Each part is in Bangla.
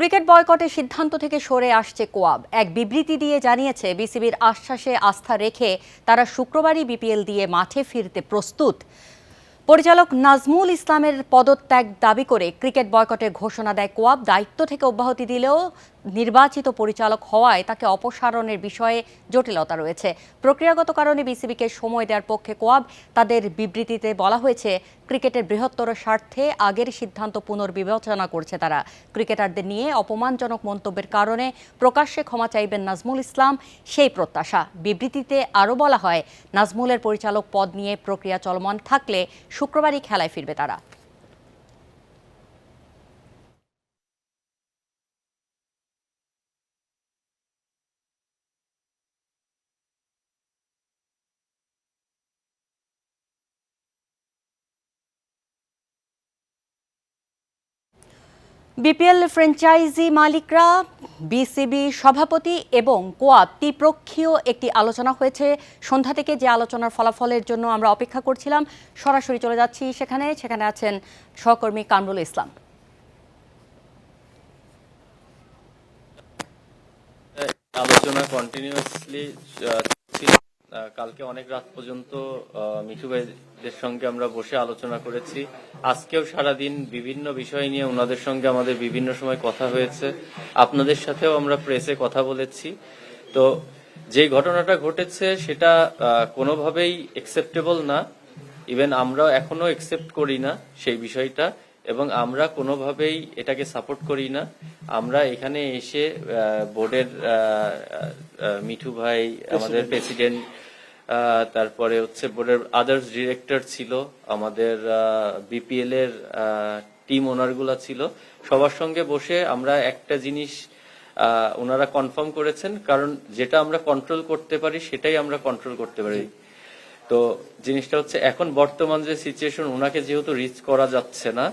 ক্রিকেট বয়কটের সিদ্ধান্ত থেকে সরে আসছে কোয়াব। এক বিবৃতি দিয়ে জানিয়েছে বিসিবির আশ্বাসে আস্থা রেখে তারা শুক্রবারই বিপিএল দিয়ে মাঠে ফিরতে প্রস্তুত। পরিচালক নাজমুল ইসলামের পদত্যাগ দাবি করে ক্রিকেট বয়কটের ঘোষণা দেয় কোয়াব। দায়িত্ব থেকে অব্যাহতি দিলেও নির্বাচিত পরিচালক হওয়ায় তাকে অপসারণের বিষয়ে জটিলতা রয়েছে। প্রক্রিয়াগত কারণে বিসিবিকে সময় দেওয়ার পক্ষে কোয়াব। তাদের বিবৃতিতে বলা হয়েছে, ক্রিকেটের বৃহত্তর স্বার্থে আগের সিদ্ধান্ত পুনর্বিবেচনা করছে তারা। ক্রিকেটারদের নিয়ে অপমানজনক মন্তব্যের কারণে প্রকাশ্যে ক্ষমা চাইবেন নাজমুল ইসলাম, সেই প্রত্যাশা। বিবৃতিতে আরও বলা হয়, নাজমুলের পরিচালক পদ নিয়ে প্রক্রিয়া চলমান থাকলে শুক্রবারই খেলায় ফিরবে তারা। বিপিএল ফ্র্যাঞ্চাইজি মালিকরা, বিসিবি সভাপতি এবং কোয়াব ত্রিপক্ষীয় একটি আলোচনা হয়েছে সন্ধ্যা থেকে। যে আলোচনার ফলাফলের জন্য আমরা অপেক্ষা করছিলাম, সরাসরি চলে যাচ্ছি সেখানে আছেন সহকর্মী কামরুল ইসলাম। আলোচনা কন্টিনিউয়াসলি ছিল। কালকে অনেক রাত পর্যন্ত মিঠু ভাইদের সঙ্গে আমরা বসে আলোচনা করেছি। আজকেও সারাদিন বিভিন্ন বিষয় নিয়ে ওনাদের সঙ্গে আমাদের বিভিন্ন সময় কথা হয়েছে। আপনাদের সাথেও আমরা প্রেসে কথা বলেছি। তো যে ঘটনাটা ঘটেছে সেটা কোনোভাবেই অ্যাকসেপ্টেবল না। ইভেন আমরাও এখনো অ্যাকসেপ্ট করি না সেই বিষয়টা, এবং আমরা কোনোভাবেই এটাকে সাপোর্ট করি না। আমরা এখানে এসে বোর্ডের মিঠু ভাই, আমাদের প্রেসিডেন্ট, তারপরে হচ্ছে বোর্ডের আদার্স ডিরেক্টর ছিল, আমাদের বিপিএল এর টিম ওনারগুলা ছিল, সবার সঙ্গে বসে আমরা একটা জিনিস ওনারা কনফার্ম করেছেন, কারণ যেটা আমরা কন্ট্রোল করতে পারি সেটাই আমরা কন্ট্রোল করতে পারি। তো জিনিসটা হচ্ছে, এখন বর্তমান যে সিচুয়েশন, ওনাকে যেহেতু রিচ করা যাচ্ছে না,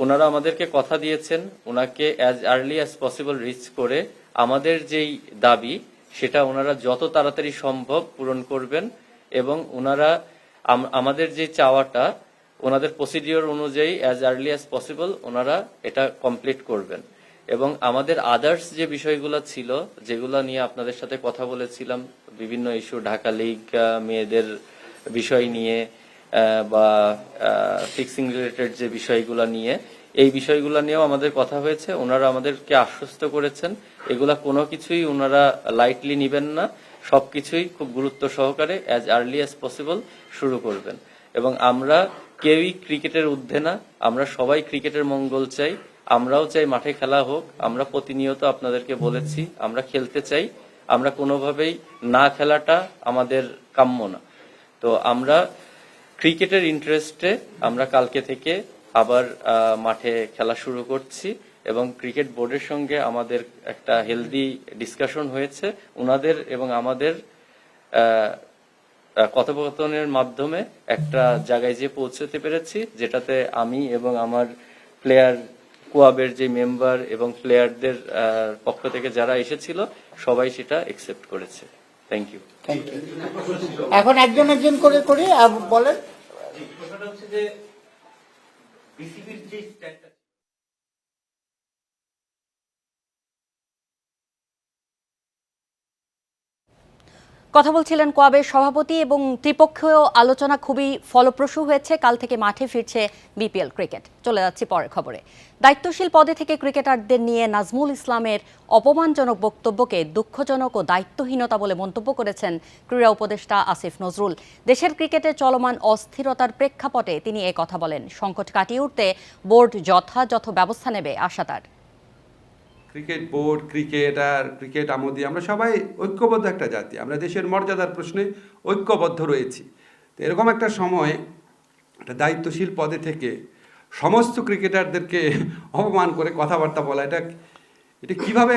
ওনারা আমাদেরকে কথা দিয়েছেন ওনাকে as early as possible reach করে আমাদের যেই দাবি সেটা ওনারা যত তাড়াতাড়ি সম্ভব পূরণ করবেন, এবং ওনারা আমাদের যে চাওয়াটা ওনাদের প্রসিডিওর অনুযায়ী অ্যাজ আর্লি অ্যাজ পসিবল ওনারা এটা কমপ্লিট করবেন। এবং আমাদের আদার্স যে বিষয়গুলো ছিল, যেগুলো নিয়ে আপনাদের সাথে কথা বলেছিলাম, বিভিন্ন ইস্যু, ঢাকা লিগ, মেয়েদের বিষয় নিয়ে বা ফিক্সিং রিলেটেড যে বিষয়গুলো নিয়ে, এই বিষয়গুলো নিয়েও আমাদের কথা হয়েছে। ওনারা আমাদেরকে আশ্বস্ত করেছেন এগুলা কোনো কিছুই ওনারা লাইটলি নিবেন না, সবকিছুই খুব গুরুত্ব সহকারে অ্যাজ আর্লি অ্যাজ পসিবল শুরু করবেন। এবং আমরা কেউই ক্রিকেটের ঊর্ধ্বে না, আমরা সবাই ক্রিকেটের মঙ্গল চাই। আমরাও চাই মাঠে খেলা হোক। আমরা প্রতিনিয়ত আপনাদেরকে বলেছি আমরা খেলতে চাই, আমরা কোনোভাবেই না খেলাটা আমাদের কাম্য না। তো আমরা ক্রিকেটের ইন্টারেস্টে আমরা কালকে থেকে আবার মাঠে খেলা শুরু করছি, এবং ক্রিকেট বোর্ডের সঙ্গে আমাদের একটা হেলদি ডিসকাশন হয়েছে। ওনাদের এবং আমাদের কথোপকথনের মাধ্যমে একটা জায়গায় যে পৌঁছতে পেরেছি, যেটাতে আমি এবং আমার প্লেয়ার, কোয়াবের যে মেম্বার এবং প্লেয়ারদের পক্ষ থেকে যারা এসেছিল সবাই সেটা একসেপ্ট করেছে। Thank you. এখন একজন একজন করে বলেন। কথা বলছিলেন কোয়াবের সভাপতি। এবং ত্রিপক্ষীয় আলোচনা খুবই ফলপ্রসূ হয়েছে। কাল থেকে মাঠে ফিরছে বিপিএল ক্রিকেট। চলে যাচ্ছি পরের খবরে। দায়িত্বশীল পদে থেকে ক্রিকেটারদের নিয়ে নাজমুল ইসলামের অপমানজনক বক্তব্যকে দুঃখজনক ও দায়িত্বহীনতা বলে মন্তব্য করেছেন ক্রীড়া উপদেষ্টা আসিফ নজরুল। দেশের ক্রিকেটে চলমান অস্থিরতার প্রেক্ষাপটে তিনি এ কথা বলেন। সংকট কাটিয়ে উঠতে বোর্ড যথাযথ ব্যবস্থা নেবে আশা তার। ক্রিকেট বোর্ড, ক্রিকেটার, ক্রিকেট আমোদী, আমরা সবাই ঐক্যবদ্ধ একটা জাতি। আমরা দেশের মর্যাদার প্রশ্নে ঐক্যবদ্ধ রয়েছি। তো এরকম একটা সময় একটা দায়িত্বশীল পদে থেকে সমস্ত ক্রিকেটারদেরকে অপমান করে কথাবার্তা বলা, এটা কিভাবে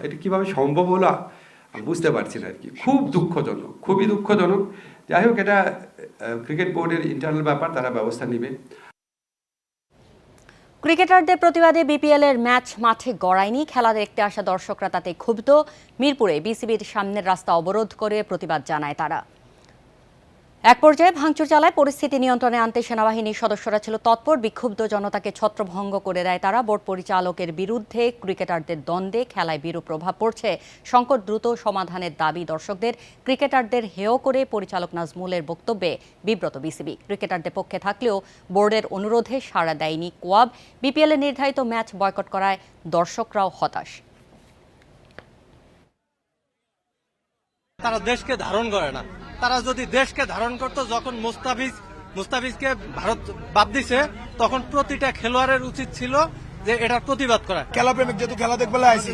এটা কিভাবে সম্ভব হলো আমি বুঝতে পারছি না আর কি। খুব দুঃখজনক, খুবই দুঃখজনক। যাই হোক, এটা ক্রিকেট বোর্ডের ইন্টারনাল ব্যাপার, তারা ব্যবস্থা নেবে। ক্রিকেটারদের প্রতিবাদে বিপিএল এর ম্যাচ মাঠে গড়ায়নি। খেলা দেখতে আসা দর্শকরা তাতে ক্ষুব্ধ। মিরপুরে বিসিবির সামনের রাস্তা অবরোধ করে প্রতিবাদ জানায় তারা। এক পর্যায়ে ভাঙচুর চালায় পরিস্থিতি নিয়ন্ত্রণে আনতে সেনাবাহিনীর সদস্যরা ছিল তৎপর। বিক্ষুব্ধ জনতাকে ছত্রভঙ্গ করে দেয় তারা। বোর্ড পরিচালকের বিরুদ্ধে ক্রিকেটারদের দ্বন্দ্বে খেলায় বিরূপ প্রভাব পড়ছে। সংকট দ্রুত সমাধানের দাবি দর্শকদের। ক্রিকেটারদের হেয় করে পরিচালক নাজমুলের বক্তব্যে বিব্রত বিসিবি। ক্রিকেটারদের পক্ষে থাকলেও বোর্ডের অনুরোধে সাড়া দেয়নি কোয়াব। বিপিএলের নির্ধারিত ম্যাচ বয়কট করায় দর্শকরাও হতাশ। তারা দেশকে ধারণ করে না। তারা যদি দেশকে ধারণ করতো, যখন মুস্তাফিজকে ভারত বাদ দিছে, তখন প্রতিটা খেলোয়াড়ের উচিত ছিল যে এটার প্রতিবাদ করা। খেলা প্রেমিক যেহেতু খেলা দেখবে আইসি,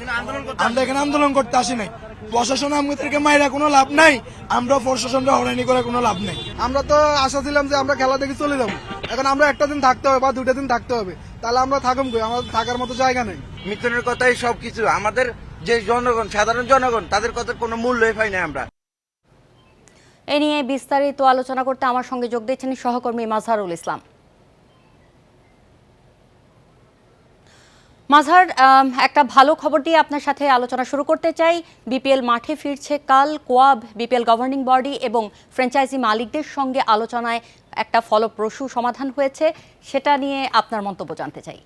আমরা এখানে আন্দোলন করতে আসি নাই। প্রশাসন আমাদেরকে মাইরা কোনো লাভ নাই, আমরা প্রশাসনকে হয়রানি করে কোনো লাভ নাই। আমরা তো আশা ছিলাম যে আমরা খেলা দেখে চলে যাবো। এখন আমরা একটা দিন থাকতে হবে বা দুটা দিন থাকতে হবে, তাহলে আমরা থাকুম কই? আমাদের থাকার মতো জায়গা নেই। মিথুনের কথাই সবকিছু। আমাদের যে জনগণ, সাধারণ জনগণ, তাদের কথার কোনো মূল্যই পাই না আমরা। এ নিয়ে বিস্তারিত আলোচনা করতে আমার সঙ্গে যোগ দিচ্ছেন সহকর্মী মাজহারুল ইসলাম। মাজহার, একটা ভালো খবর দিয়ে আপনার সাথে আলোচনা শুরু করতে চাই। বিপিএল মাঠে ফিরছে কাল। কোয়াব, বিপিএল গভর্নিং বডি এবং ফ্র্যাঞ্চাইজি মালিকদের সঙ্গে আলোচনায় একটা ফলপ্রসূ সমাধান হয়েছে, সেটা নিয়ে আপনার মন্তব্য জানতে চাই।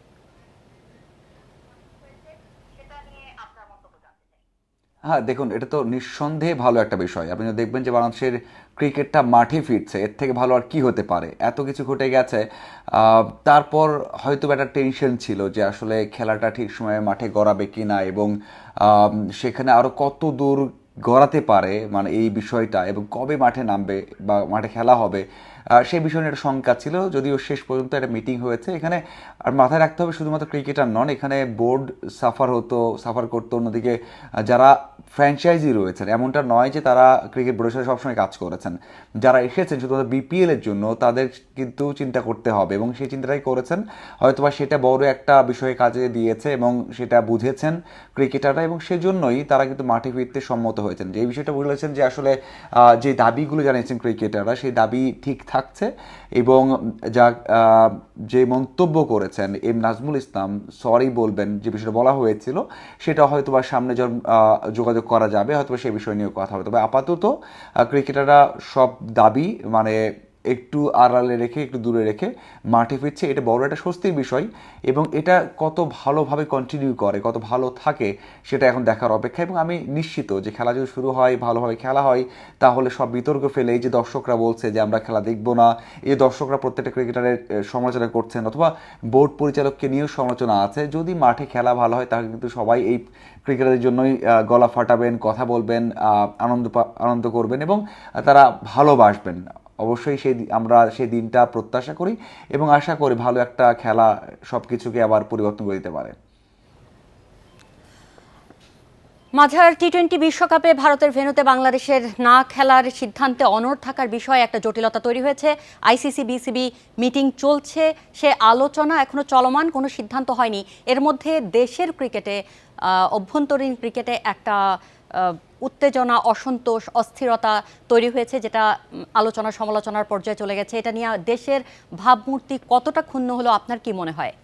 হ্যাঁ, দেখুন, এটা তো নিঃসন্দেহে ভালো একটা বিষয়। আপনি দেখবেন যে বাংলাদেশের ক্রিকেটটা মাঠে ফিরছে, এর থেকে ভালো আর কি হতে পারে? এত কিছু ঘটে গেছে, তারপর হয়তো একটা টেনশন ছিল যে আসলে খেলাটা ঠিক সময়ে মাঠে গড়াবে কি না, এবং সেখানে আরও কত দূর গড়াতে পারে মানে এই বিষয়টা, এবং কবে মাঠে নামবে বা মাঠে খেলা হবে সেই বিষয়ে একটা শঙ্কা ছিল। যদিও শেষ পর্যন্ত একটা মিটিং হয়েছে এখানে। আর মাথায় রাখতে হবে, শুধুমাত্র ক্রিকেটার নন, এখানে বোর্ড সাফার করতো। অন্যদিকে যারা ফ্র্যাঞ্চাইজি রয়েছেন, এমনটা নয় যে তারা ক্রিকেট বোর্ডের সাথে সবসময় কাজ করেছেন। যারা এসেছেন শুধুমাত্র বিপিএলের জন্য, তাদের কিন্তু চিন্তা করতে হবে, এবং সেই চিন্তাটাই করেছেন। হয়তোবা সেটা বড় একটা বিষয়ে কাজে দিয়েছে এবং সেটা বুঝেছেন ক্রিকেটাররা, এবং সেজন্যই তারা কিন্তু মাঠে ফিরতে সম্মত হয়েছেন। যে এই বিষয়টা বলেছেন যে আসলে যে দাবিগুলো জানিয়েছেন ক্রিকেটাররা, সেই দাবি ঠিক থাকছে। এবং যা যে মন্তব্য করেছেন এম নাজমুল ইসলাম, সরি বলবেন, যে বিষয়টা বলা হয়েছিল সেটা হয়তো বা সামনে যখন যোগাযোগ করা যাবে হয়তো সেই বিষয় নিয়ে কথা হবে। তবে আপাতত ক্রিকেটাররা সব দাবি মানে একটু আড়ালে রেখে, একটু দূরে রেখে মাঠে ফিরছে। এটা বড় একটা স্বস্তির বিষয়, এবং এটা কত ভালোভাবে কন্টিনিউ করে, কত ভালো থাকে, সেটা এখন দেখার অপেক্ষা। এবং আমি নিশ্চিত যে খেলা যদি শুরু হয়, ভালোভাবে খেলা হয়, তাহলে সব বিতর্ক ফেলে এই যে দর্শকরা বলছে যে আমরা খেলা দেখবো না, এই দর্শকরা প্রত্যেকটা ক্রিকেটারের সমালোচনা করছেন, অথবা বোর্ড পরিচালককে নিয়েও সমালোচনা আছে। যদি মাঠে খেলা ভালো হয়, তাহলে কিন্তু সবাই এই ক্রিকেটারের জন্যই গলা ফাটাবেন, কথা বলবেন, আনন্দ করবেন, এবং তারা ভালোবাসবেন। অবশ্যই আমরা সেই দিনটা প্রত্যাশা করি, এবং আশা করি ভালো একটা খেলা সব কিছুকে আবার পরিবর্তন করে দিতে পারে। মাঝার টি-20 বিশ্বকাপে ভারতের ভেন্যুতে বাংলাদেশের না খেলার সিদ্ধান্তে অনড় থাকার বিষয়ে একটা জটিলতা তৈরি হয়েছে। আইসিসি বিসিবি মিটিং চলছে, সে আলোচনা এখনো চলমান, কোনো সিদ্ধান্ত হয়নি। এর মধ্যে দেশের ক্রিকেটে, অভ্যন্তরীণ ক্রিকেটে একটা উত্তেজনা, অসন্তোষ, অস্থিরতা তৈরি হয়েছে, যেটা আলোচনা সমালোচনার পর্যায়ে চলে গেছে। এটা নিয়ে দেশের ভাবমূর্তি কতটা ক্ষুণ্ণ হলো আপনার কি মনে হয়?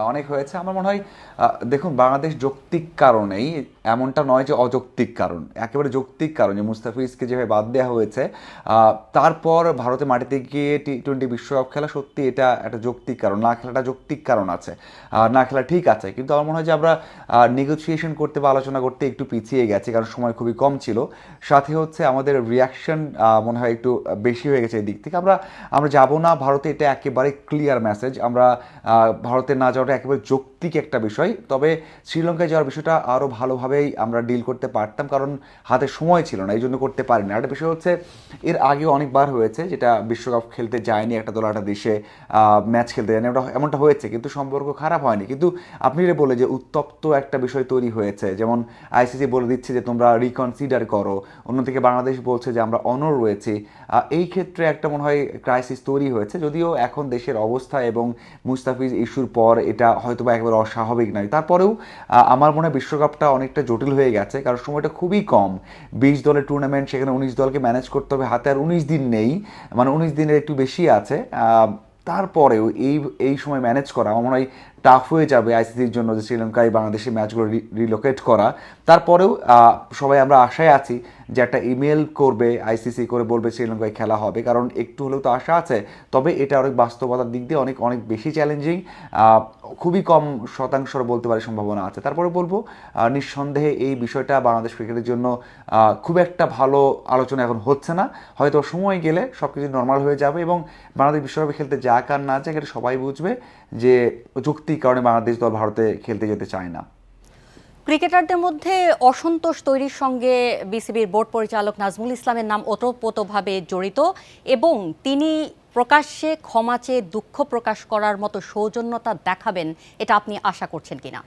অনেক হয়েছে আমার মনে হয়। দেখুন, বাংলাদেশ যৌক্তিক কারণেই, এমনটা নয় যে অযৌক্তিক কারণ, একেবারে যৌক্তিক কারণ। যে মুস্তাফিজকে যেভাবে বাদ দেওয়া হয়েছে, তারপর ভারতে মাটিতে গিয়ে টি-20 বিশ্বকাপ খেলা, সত্যি এটা একটা যৌক্তিক কারণ। না খেলাটা যৌক্তিক কারণ আছে, না খেলা ঠিক আছে, কিন্তু আমার মনে হয় যে আমরা নেগোসিয়েশন করতে বা আলোচনা করতে একটু পিছিয়ে গেছি, কারণ সময় খুবই কম ছিল। সাথে হচ্ছে আমাদের রিয়াকশন মনে হয় একটু বেশি হয়ে গেছে এই দিক থেকে। আমরা যাবো না ভারতে, এটা একেবারে ক্লিয়ার মেসেজ। আমরা ভারতে না যাওয়াটা একেবারে যৌক্তিক একটা বিষয়। তবে শ্রীলঙ্কায় যাওয়ার বিষয়টা আরও ভালোভাবেই আমরা ডিল করতে পারতাম, কারণ হাতে সময় ছিল না, এই জন্য করতে পারি না। একটা বিষয় হচ্ছে, এর আগে অনেকবার হয়েছে যেটা বিশ্বকাপ খেলতে যায়নি একটা দল একটা দেশে, ম্যাচ খেলতে যায়নি, এমনটা হয়েছে, কিন্তু সম্পর্ক খারাপ হয়নি। কিন্তু আপনি যে বলে যে উত্তপ্ত একটা বিষয় তৈরি হয়েছে, যেমন আইসিসি বলে দিচ্ছে যে তোমরা রিকনসিডার করো, অন্যদিকে বাংলাদেশ বলছে যে আমরা অনড় রয়েছি। এই ক্ষেত্রে একটা মনে হয় ক্রাইসিস তৈরি হয়েছে। যদিও এখন দেশের অবস্থা এবং মুস্তাফিজ ইস্যুর পর এটা হয়তো বা একেবারে অস্বাভাবিক নয়, তারপরেও আমার মনে হয় বিশ্বকাপটা অনেকটা জটিল হয়ে গেছে, কারণ সময়টা খুবই কম। 20 দলের টুর্নামেন্ট, সেখানে 19 দলকে ম্যানেজ করতে হবে, হাতে আর 19 দিন নেই, মানে 19 দিনের একটু বেশি আছে। তারপরেও এই সময় ম্যানেজ করা আমার মনে হয় টাফ হয়ে যাবে আইসিসির জন্য যে শ্রীলঙ্কায় বাংলাদেশের ম্যাচগুলো রিলোকেট করা, তারপরেও সবাই আমরা আশায় আছি যে একটা ইমেল করবে আইসিসি করে বলবে শ্রীলঙ্কায় খেলা হবে, কারণ একটু হলেও তো আশা আছে। তবে এটা অনেক বাস্তবতার দিক দিয়ে অনেক অনেক বেশি চ্যালেঞ্জিং, খুবই কম শতাংশর বলতে পারে সম্ভাবনা আছে। তারপরে বলবো নিঃসন্দেহে এই বিষয়টা বাংলাদেশ ক্রিকেটের জন্য খুব একটা ভালো আলোচনা এখন হচ্ছে না, হয়তো সময় গেলে সব কিছু নর্মাল হয়ে যাবে এবং বাংলাদেশ বিশ্বকাপে খেলতে যাক আর না যাক এটা সবাই বুঝবে যে যৌক্তিক কারণে বাংলাদেশ দল ভারতে খেলতে যেতে চায় না। ক্রিকেটারদের মধ্যে অসন্তোষ তৈরির সঙ্গে বিসিবির বোর্ড পরিচালক নাজমুল ইসলামের নাম ওতপ্রোতভাবে জড়িত এবং তিনি প্রকাশ্যে ক্ষমা চেয়ে দুঃখ প্রকাশ করার মতো সৌজন্যতা দেখাবেন, এটা আপনি আশা করছেন কিনা?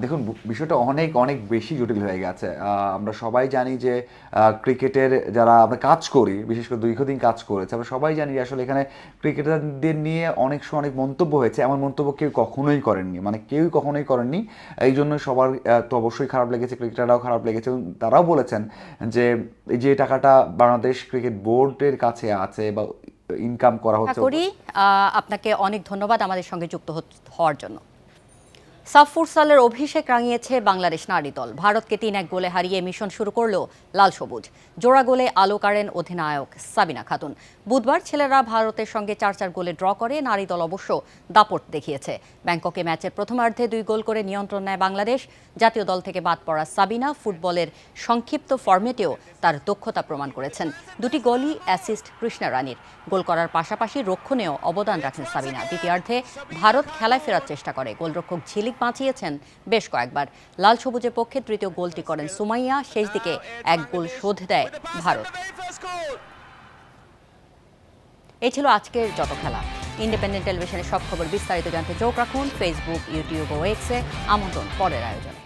দেখুন, বিষয়টা অনেক অনেক বেশি জটিল হয়ে গেছে। আমরা সবাই জানি যে ক্রিকেটের যারা আমরা কাজ করি, বিশেষ করে দীর্ঘদিন কাজ করেছে, আমরা সবাই জানি যে আসলে এখানে ক্রিকেটারদের নিয়ে অনেক সময় অনেক মন্তব্য হয়েছে। এমন মন্তব্য কেউ কখনোই করেননি, মানে কেউই কখনোই করেননি। এই জন্য সবার তো অবশ্যই খারাপ লেগেছে, ক্রিকেটাররাও খারাপ লেগেছে। তারাও বলেছেন যে যে টাকাটা বাংলাদেশ ক্রিকেট বোর্ডের কাছে আছে বা ইনকাম করা হচ্ছে। আপনাকে অনেক ধন্যবাদ আমাদের সঙ্গে যুক্ত হওয়ার জন্য। সাফ ফুটসালের অভিষেক রাঙিয়েছে বাংলাদেশ নারী দল। ভারতকে ৩-১ গোলে হারিয়ে মিশন শুরু করলো লাল সবুজ। জোড়া গোলে আলো কাড়েন অধিনায়ক সাবিনা খাতুন। বুধবার ছেলেরা ভারতের সঙ্গে ৪-৪ গোলে ড্র করে, নারী দল অবশ্য দাপট দেখিয়েছে। ব্যাংককে ম্যাচের প্রথমার্ধে 2 গোল করে নিয়ন্ত্রণ নেয় বাংলাদেশ। জাতীয় দল থেকে বাদ পড়া সাবিনা ফুটবলের সংক্ষিপ্ত ফরম্যাটেও তার দক্ষতা প্রমাণ করেছেন। 2টি গোলই অ্যাসিস্ট কৃষ্ণা রানীর। গোল করার পাশাপাশি রক্ষণেও অবদান রাখেন সাবিনা। দ্বিতীয়ার্ধে ভারত খেলায় ফেরার চেষ্টা করে, গোলরক্ষক ঝিলিক বাঁচিয়েছেন বেশ কয়েকবার। লাল সবুজের পক্ষে তৃতীয় গোলটি করেন সুমাইয়া। শেষ দিকে 1 গোল শোধ দেয় ভারত। এই ছিল আজকের যত খেলা। ইন্ডিপেন্ডেন্ট টেলিভিশনের সব খবর বিস্তারিত জানতে চোখ রাখুন ফেসবুক, ইউটিউব ও এক্সে। আমন্ত্রণ পরের আয়োজন।